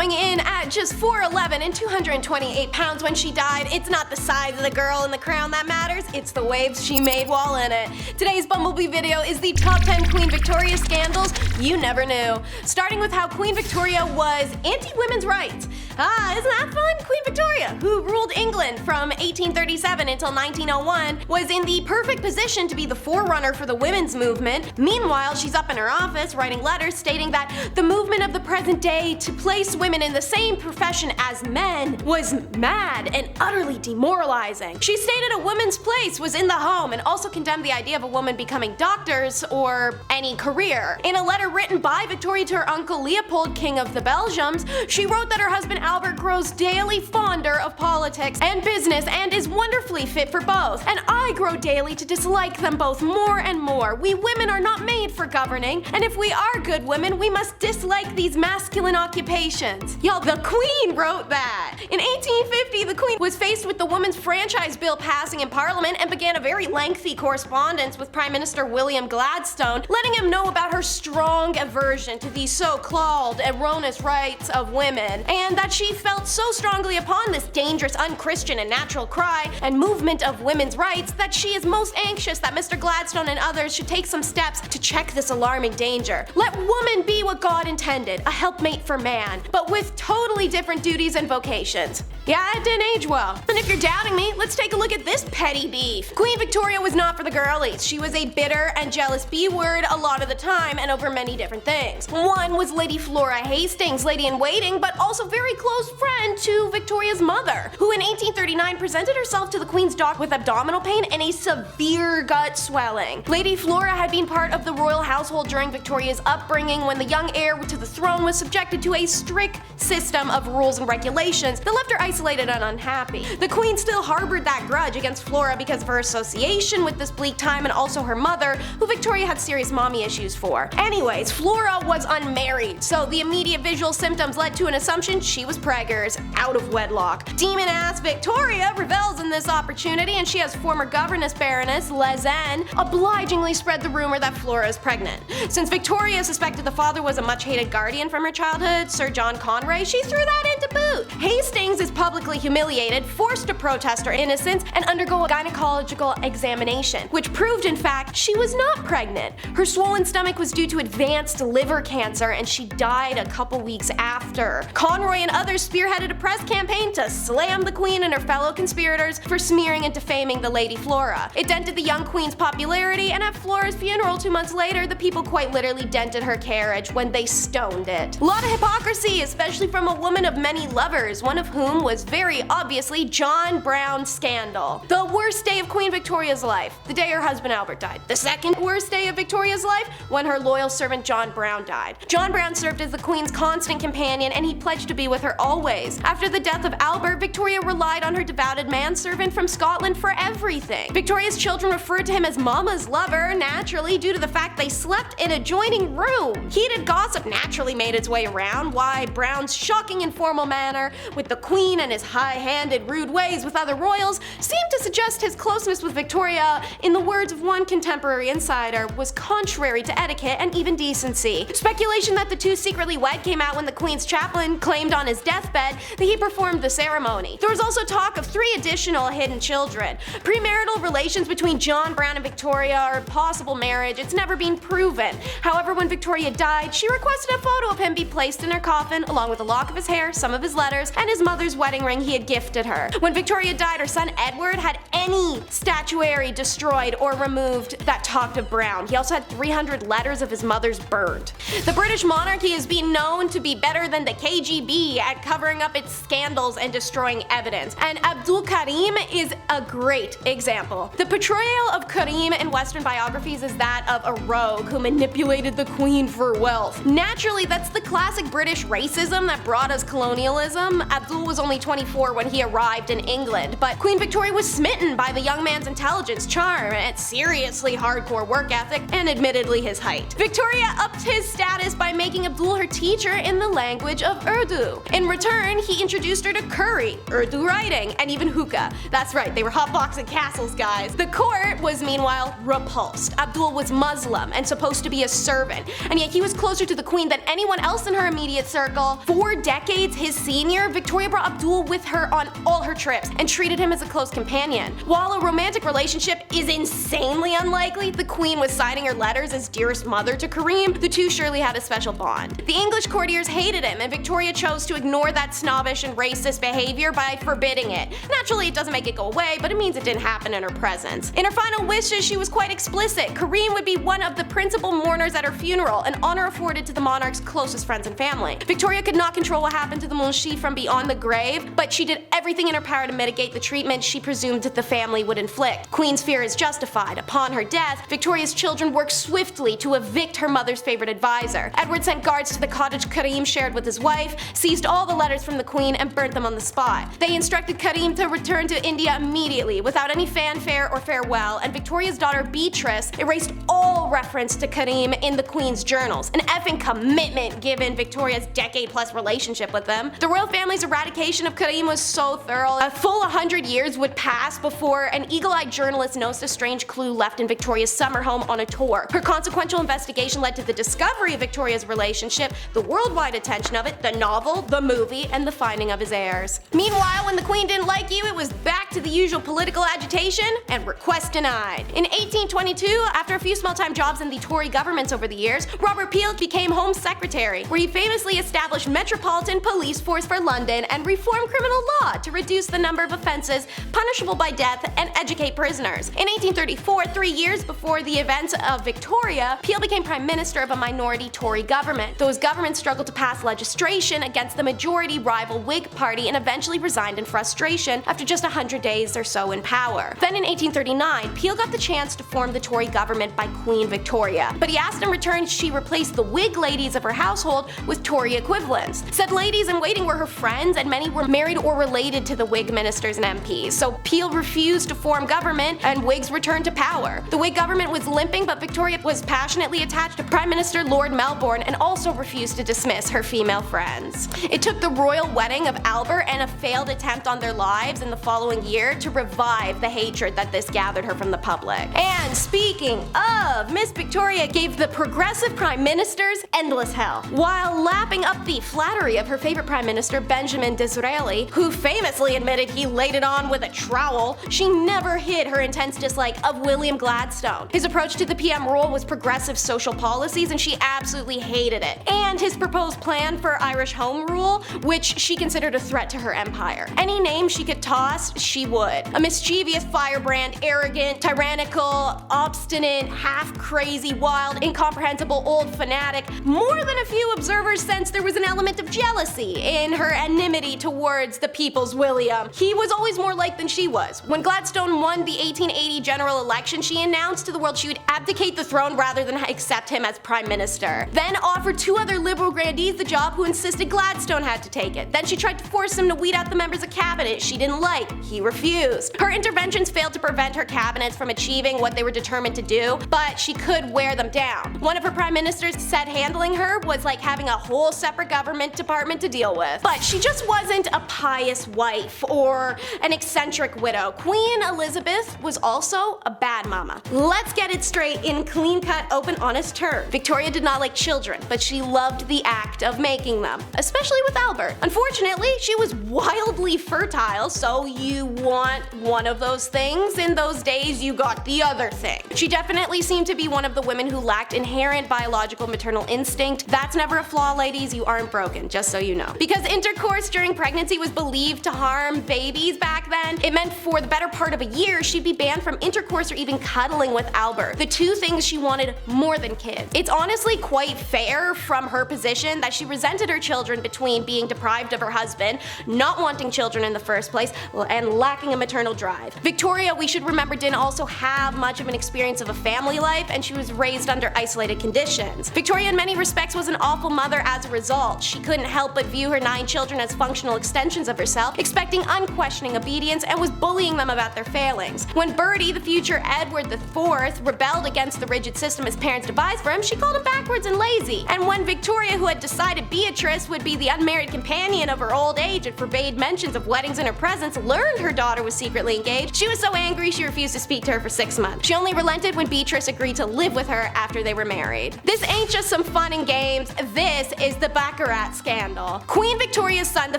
coming in at just 4'11" and 228 pounds when she died. It's not the size of the girl in the crown that matters, it's the waves she made while in it. Today's Bumblebee video is the top 10 Queen Victoria scandals you never knew. Starting with how Queen Victoria was anti-women's rights. Isn't that fun? Queen Victoria, who ruled England from 1837 until 1901, was in the perfect position to be the forerunner for the women's movement. Meanwhile, she's up in her office writing letters stating that the movement of the present day to place women in the same profession as men was mad and utterly demoralizing. She stated a woman's place was in the home and also condemned the idea of a woman becoming doctors or any career. In a letter written by Victoria to her uncle Leopold, King of the Belgiums, she wrote that her husband Albert grows daily fonder of politics and business and is wonderfully fit for both, and I grow daily to dislike them both more and more. We women are not made for governing, and if we are good women, we must dislike these masculine occupations. Y'all, the Queen wrote that! In 1850, the Queen was faced with the Women's Franchise Bill passing in Parliament and began a very lengthy correspondence with Prime Minister William Gladstone, letting him know about her strong aversion to these so-called erroneous rights of women, and that she felt so strongly upon this dangerous, unchristian, and natural cry and movement of women's rights that she is most anxious that Mr. Gladstone and others should take some steps to check this alarming danger. Let woman be what God intended, a helpmate for man, but with totally different duties and vocations. Yeah, it didn't age well. And if you're doubting me, let's take a look at this petty beef. Queen Victoria was not for the girlies. She was a bitter and jealous B-word a lot of the time and over many different things. One was Lady Flora Hastings, lady-in-waiting, but also very close friend to Victoria's mother, who in 1839 presented herself to the Queen's dock with abdominal pain and a severe gut swelling. Lady Flora had been part of the royal household during Victoria's upbringing when the young heir to the throne was subjected to a strict system of rules and regulations that left her isolated and unhappy. The Queen still harbored that grudge against Flora because of her association with this bleak time and also her mother, who Victoria had serious mommy issues for. Anyways, Flora was unmarried, so the immediate visual symptoms led to an assumption she was preggers, out of wedlock. Demon-ass Victoria revels in this opportunity, and she has former governess Baroness Lezen obligingly spread the rumor that Flora is pregnant. Since Victoria suspected the father was a much-hated guardian from her childhood, Sir John Conway, she threw that into boot. Hastings is publicly humiliated, forced to protest her innocence, and undergo a gynecological examination, which proved in fact she was not pregnant. Her swollen stomach was due to advanced liver cancer, and she died a couple weeks after. Conroy and others spearheaded a press campaign to slam the Queen and her fellow conspirators for smearing and defaming the Lady Flora. It dented the young Queen's popularity, and at Flora's funeral 2 months later, the people quite literally dented her carriage when they stoned it. A lot of hypocrisy, especially from a woman of many lovers, one of whom was very obviously John Brown's scandal. The worst day of Queen Victoria's life, the day her husband Albert died. The second worst day of Victoria's life, when her loyal servant John Brown died. John Brown served as the Queen's constant companion, and he pledged to be with her always. After the death of Albert, Victoria relied on her devoted manservant from Scotland for everything. Victoria's children referred to him as Mama's lover, naturally due to the fact they slept in adjoining rooms. Heated gossip naturally made its way around why Brown's shocking informal manner with the Queen and his high-handed, rude ways with other royals seemed to suggest his closeness with Victoria, in the words of one contemporary insider, was contrary to etiquette and even decency. Speculation that the two secretly wed came out when the Queen's chaplain claimed on his deathbed that he performed the ceremony. There was also talk of 3 additional hidden children. Premarital relations between John Brown and Victoria, or possible marriage, it's never been proven. However, when Victoria died, she requested a photo of him be placed in her coffin, along with a lock of his hair, some of his letters, and his mother's wedding ring he had gifted her. When Victoria died, her son Edward had any statuary destroyed or removed that talked of Brown. He also had 300 letters of his mother's burned. The British monarchy has been known to be better than the KGB at covering up its scandals and destroying evidence, and Abdul Karim is a great example. The portrayal of Karim in Western biographies is that of a rogue who manipulated the Queen for wealth. Naturally, that's the classic British racism that brought us colonialism. Abdul was only 24 when he arrived in England, but Queen Victoria was smitten by the young man's intelligence, charm, and seriously hardcore work ethic, and admittedly his height. Victoria upped his status by making Abdul her teacher in the language of Urdu. In In return, he introduced her to curry, Urdu writing, and even hookah. That's right, they were hotboxing castles, guys. The court was meanwhile repulsed. Abdul was Muslim and supposed to be a servant, and yet he was closer to the queen than anyone else in her immediate circle. 4 decades his senior, Victoria brought Abdul with her on all her trips and treated him as a close companion. While a romantic relationship is insanely unlikely, the queen was signing her letters as dearest mother to Karim. The two surely had a special bond. The English courtiers hated him, and Victoria chose to ignore that snobbish and racist behavior by forbidding it. Naturally, it doesn't make it go away, but it means it didn't happen in her presence. In her final wishes, she was quite explicit. Karim would be one of the principal mourners at her funeral, an honor afforded to the monarch's closest friends and family. Victoria could not control what happened to the monarchy from beyond the grave, but she did everything in her power to mitigate the treatment she presumed that the family would inflict. Queen's fear is justified. Upon her death, Victoria's children worked swiftly to evict her mother's favorite advisor. Edward sent guards to the cottage Karim shared with his wife, seized all the letters from the queen, and burnt them on the spot. They instructed Karim to return to India immediately, without any fanfare or farewell, and Victoria's daughter Beatrice erased all reference to Karim in the queen's journals. An effing commitment given Victoria's decade-plus relationship with them. The royal family's eradication of Karim was so thorough, a full 100 years would pass before an eagle-eyed journalist noticed a strange clue left in Victoria's summer home on a tour. Her consequential investigation led to the discovery of Victoria's relationship, the worldwide attention of it, the novel, the movie, and the finding of his heirs. Meanwhile, when the queen didn't like you, it was back to the usual political agitation and request denied. In 1822, after a few small-time jobs in the Tory governments over the years, Robert Peel became Home Secretary, where he famously established Metropolitan Police Force for London and reformed criminal law to reduce the number of offences punishable by death and educate prisoners. In 1834, 3 years before the events of Victoria, Peel became Prime Minister of a minority Tory government, though his government struggled to pass legislation against the majority rival Whig party and eventually resigned in frustration after just 100 days or so in power. Then in 1839, Peel got the chance to form the Tory government by Queen Victoria, but he asked in return she replace the Whig ladies of her household with Tory equivalents. Said ladies in waiting were her friends, and many were married or related to the Whig ministers and MPs, so Peel refused to form government and Whigs returned to power. The Whig government was limping, but Victoria was passionately attached to Prime Minister Lord Melbourne and also refused to dismiss her female friends. It took the royal wedding of Albert and a failed attempt on their lives in the following year to revive the hatred that this gathered her from the public. And speaking of, Miss Victoria gave the progressive prime ministers endless hell, while lapping up the flattery of her favorite prime minister Benjamin Disraeli, who famously admitted he laid it on with a trowel. She never hid her intense dislike of William Gladstone. His approach to the PM role was progressive social policies, and she absolutely hated it. And his proposed plan for Irish Home Rule, which she considered a threat to her empire. Any name she could toss, she would. A mischievous firebrand, arrogant, tyrannical, obstinate, half-crazy, wild, incomprehensible old fanatic. More than a few observers sensed there was an element of jealousy in her enmity towards the people's William. He was always more liked than she was. When Gladstone won the 1880 general election, she announced to the world she would abdicate the throne rather than accept him as prime minister. Then offered 2 other liberal grandees the job who insisted Gladstone had to take it. Then she tried to force him to weed out the members of cabinet she didn't like. He refused. Her interventions failed to prevent her cabinets from achieving what they were determined to do, but she could wear them down. One of her prime ministers said handling her was like having a whole separate government department to deal with. But she just wasn't a pious wife or an eccentric widow. Queen Elizabeth was also a bad mama. Let's get it straight in clean-cut, open, honest terms. Victoria did not like children, but she loved the act of making them, especially with Albert. Unfortunately, she was wildly fertile, so you want one of those things. In those days, you got the other thing. She definitely seemed to be one of the women who lacked inherent biological maternal instinct. That's never a flaw, ladies. You aren't broken, just so you know. Because intercourse during pregnancy was believed to harm babies back then, it meant for the better part of a year she'd be banned from intercourse or even cuddling with Albert, the 2 things she wanted more than kids. It's honestly quite fair from her position that she resented her children between being deprived of her husband, not wanting children in the first place, and lacking a maternal drive. Victoria, we should remember, didn't also have much of an experience of a family life, and she was raised under isolated conditions. Victoria in many respects was an awful mother as a result. She couldn't help but view her 9 children as functional extensions of herself, expecting unquestioning obedience, and was bullying them about their failings. When Bertie, the future Edward IV, rebelled against the rigid system his parents devised for him, she called him backwards and lazy. And when Victoria, who had decided Beatrice would be the unmarried companion of her old age and forbade mentions of weddings in her presence, learned her daughter was secretly engaged, she was so angry she refused to speak to her for 6 months. She only relented when Beatrice agreed to live with her after they were married. This ain't just some fun and games, this is the Baccarat scandal. Queen Victoria's son, the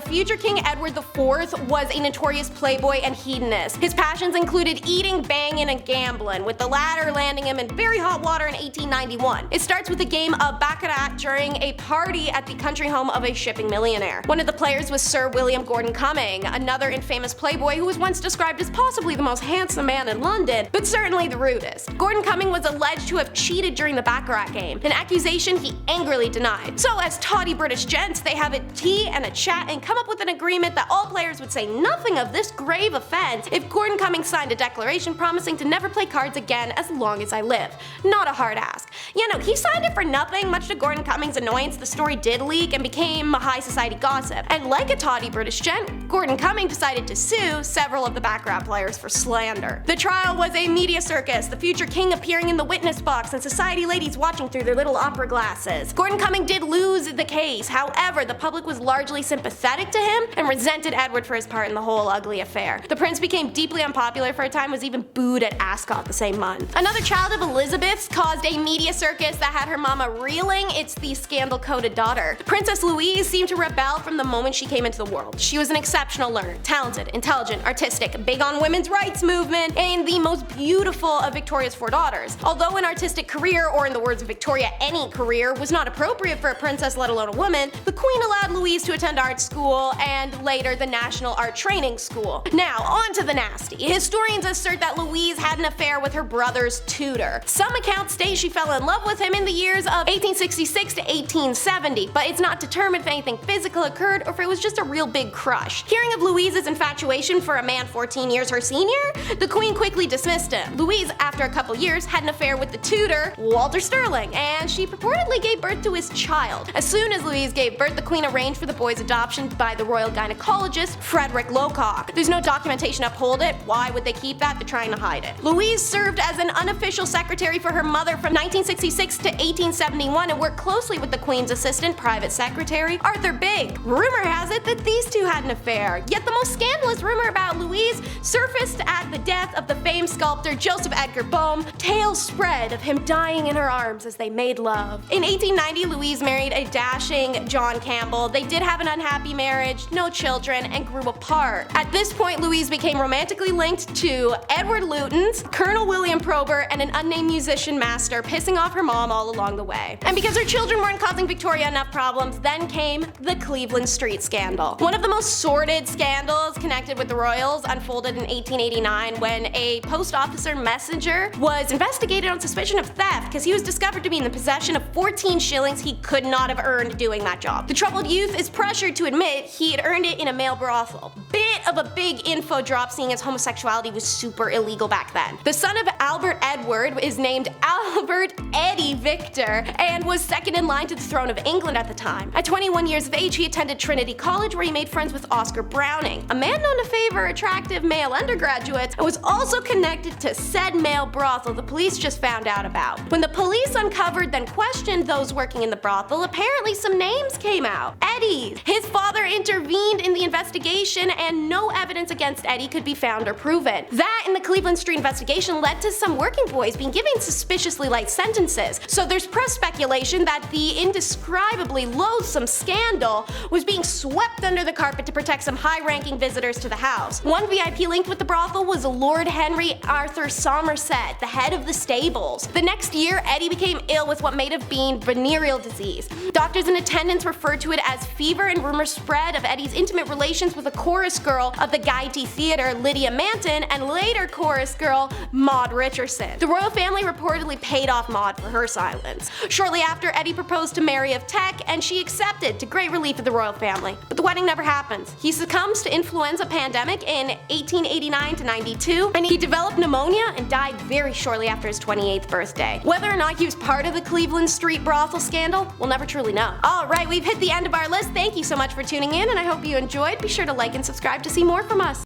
future King Edward IV, was a notorious playboy and hedonist. His passions included eating, banging, and gambling, with the latter landing him in very hot water in 1891. It starts with a game of Baccarat during a party at the country home of a shipping millionaire. One of the players was Sir William Gordon Cumming, another infamous playboy who was once described as possibly the most handsome man in London, but certainly the rudest. Gordon Cumming was alleged to have cheated during the Baccarat game, an accusation he angrily denied. So as tawdy British gents, they have a tea and a chat and come up with an agreement that all players would say nothing of this grave offense if Gordon Cumming signed a declaration promising to never play cards again as long as I live. Not a hard ask. You know, he signed it for nothing. Much to Gordon Cumming's annoyance, the story did leak and became a high society gossip. And like a tawdy British gent, Gordon Cumming decided to sue several of the Baccarat players for slander. The trial was a media circus, the future king appearing in the witness box and society ladies watching through their little opera glasses. Gordon Cumming did lose the case, however, the public was largely sympathetic to him and resented Edward for his part in the whole ugly affair. The prince became deeply unpopular for a time, was even booed at Ascot the same month. Another child of Elizabeth's caused a media circus that had her mama reeling. It's the scandal-coated daughter. Princess Louise seemed to rebel from the moment she came into the world. She was an exceptional learner, talented, intelligent, artistic, big on women's rights movement, and the most beautiful of Victoria's 4 daughters. Although an artistic career, or in the words of Victoria, any career, was not appropriate for a princess, let alone a woman, the queen allowed Louise to attend art school and later the National Art Training School. Now, on to the nasty. Historians assert that Louise had an affair with her brother's tutor. Some accounts state she fell in love with him in the years of 1866 to 1870, but it's not determined if anything physical occurred or if it was just a real big crush. Hearing of Louise's infatuation for a man 14 years her senior, the queen quickly dismissed him. Louise, after a couple years, had an affair with the tutor, Walter Sterling, and she purportedly gave birth to his child. As soon as Louise gave birth, the queen arranged for the boy's adoption by the royal gynecologist, Frederick Locock. There's no documentation to uphold it. Why would they keep that? They're trying to hide it. Louise served as an unofficial secretary for her mother from 1966 to 1871 and worked closely with the queen's assistant, private secretary, Arthur Bigg. Rumor has it that these two had an affair, yet the most scandalous rumor about Louise surfaced at the death of the famed sculptor Joseph Edgar Bohm. Tales spread of him dying in her arms as they made love. In 1890, Louise married a dashing John Campbell. They did have an unhappy marriage, no children, and grew apart. At this point, Louise became romantically linked to Edward Lutyens, Colonel William Probert, and an unnamed musician master, pissing off her mom all along the way. And because her children weren't causing Victoria enough problems, then came the Cleveland Street scandal. One of the most sordid scandals connected with the royals unfolded in 1889 when a post officer messenger was investigated on suspicion of theft because he was discovered to be in the possession of 14 shillings he could not have earned doing that job. The troubled youth is pressured to admit he had earned it in a male brothel. Bit of a big info drop, seeing as homosexuality was super illegal back then. The son of Albert Edward is named Albert Eddie Victor and was second in line to the throne of England at the time. At 21 years of age, he attended Trinity College where he made friends with Oscar Browning, a man known to favor attractive male undergraduates, and was also connected to said male brothel the police just found out about. When the police uncovered then questioned those working in the brothel, apparently some names came out. Eddie. His father intervened in the investigation and no evidence against Eddie could be found or proven. That and the Cleveland Street investigation led to some working boys being given suspiciously light sentences. So there's press speculation that the indescribably loathsome scandal was being swept under the carpet to protect some high-ranking visitors to the house. One VIP linked with the brothel was Lord Henry Arthur Somerset, the head of the stables. The next year, Eddie became ill with what may have been venereal disease. Doctors in attendance referred to it as fever, and rumors spread of Eddie's intimate relations with a chorus girl of the Gaiety Theatre, Lydia Manton, and later chorus girl Maud Richardson. The royal family reportedly paid off Maud for her silence. Shortly after, Eddie proposed to Mary of Teck, and she accepted, to great relief of the royal family. But the wedding never happens. He succumbs to influenza pandemic in 1889 to 92, and he developed pneumonia and died very shortly after his 28th birthday. Whether or not he was part of the Cleveland Street brothel scandal, we'll never truly know. Alright, we've hit the end of our list. Thank you so much for tuning in, and I hope you enjoyed. Be sure to like and subscribe to see more from us.